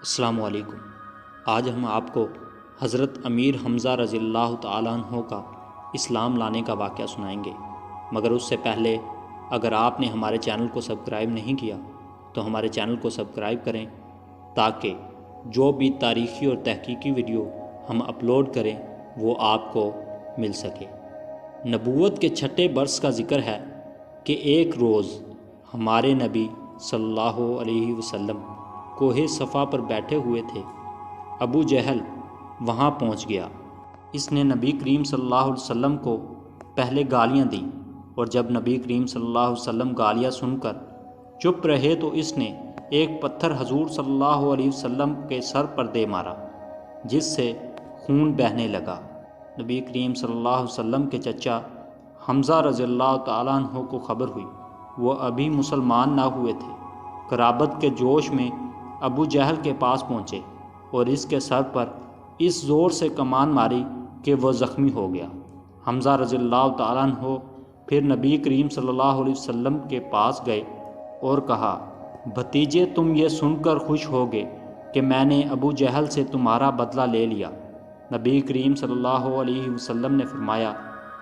السلام علیکم۔ آج ہم آپ کو حضرت امیر حمزہ رضی اللہ تعالیٰ عنہ کا اسلام لانے کا واقعہ سنائیں گے، مگر اس سے پہلے اگر آپ نے ہمارے چینل کو سبسکرائب نہیں کیا تو ہمارے چینل کو سبسکرائب کریں تاکہ جو بھی تاریخی اور تحقیقی ویڈیو ہم اپلوڈ کریں وہ آپ کو مل سکے۔ نبوت کے چھٹے برس کا ذکر ہے کہ ایک روز ہمارے نبی صلی اللہ علیہ وسلم کوہ صفا پر بیٹھے ہوئے تھے۔ ابو جہل وہاں پہنچ گیا۔ اس نے نبی کریم صلی اللہ علیہ وسلم کو پہلے گالیاں دیں، اور جب نبی کریم صلی اللہ علیہ وسلم گالیاں سن کر چپ رہے تو اس نے ایک پتھر حضور صلی اللہ علیہ وسلم کے سر پر دے مارا، جس سے خون بہنے لگا۔ نبی کریم صلی اللہ علیہ وسلم کے چچا حمزہ رضی اللہ تعالیٰ عنہ کو خبر ہوئی۔ وہ ابھی مسلمان نہ ہوئے تھے۔ قرابت کے جوش میں ابو جہل کے پاس پہنچے اور اس کے سر پر اس زور سے کمان ماری کہ وہ زخمی ہو گیا۔ حمزہ رضی اللہ تعالیٰ عنہ پھر نبی کریم صلی اللہ علیہ وسلم کے پاس گئے اور کہا، بھتیجے تم یہ سن کر خوش ہوگے کہ میں نے ابو جہل سے تمہارا بدلہ لے لیا۔ نبی کریم صلی اللہ علیہ وسلم نے فرمایا،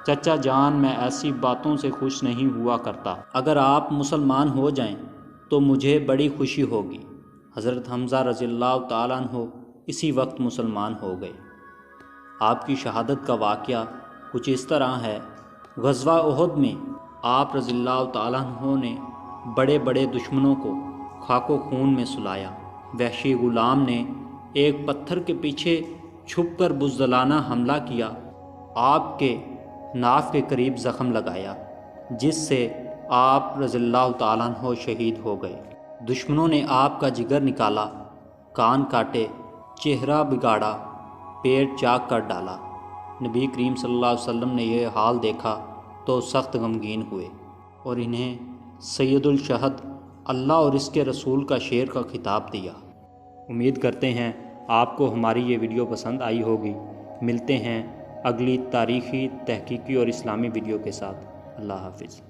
چچا جان میں ایسی باتوں سے خوش نہیں ہوا کرتا۔ اگر آپ مسلمان ہو جائیں تو مجھے بڑی خوشی ہوگی۔ حضرت حمزہ رضی اللہ تعالیٰ عنہ اسی وقت مسلمان ہو گئے۔ آپ کی شہادت کا واقعہ کچھ اس طرح ہے۔ غزوہ احد میں آپ رضی اللہ تعالیٰ عنہ نے بڑے بڑے دشمنوں کو خاک و خون میں سلایا۔ وحشی غلام نے ایک پتھر کے پیچھے چھپ کر بزدلانہ حملہ کیا، آپ کے ناف کے قریب زخم لگایا، جس سے آپ رضی اللہ تعالیٰ عنہ شہید ہو گئے۔ دشمنوں نے آپ کا جگر نکالا، کان کاٹے، چہرہ بگاڑا، پیٹ چاک کر ڈالا۔ نبی کریم صلی اللہ علیہ وسلم نے یہ حال دیکھا تو سخت غمگین ہوئے اور انہیں سید الشہد اللہ اور اس کے رسول کا شیر کا خطاب دیا۔ امید کرتے ہیں آپ کو ہماری یہ ویڈیو پسند آئی ہوگی۔ ملتے ہیں اگلی تاریخی، تحقیقی اور اسلامی ویڈیو کے ساتھ۔ اللہ حافظ۔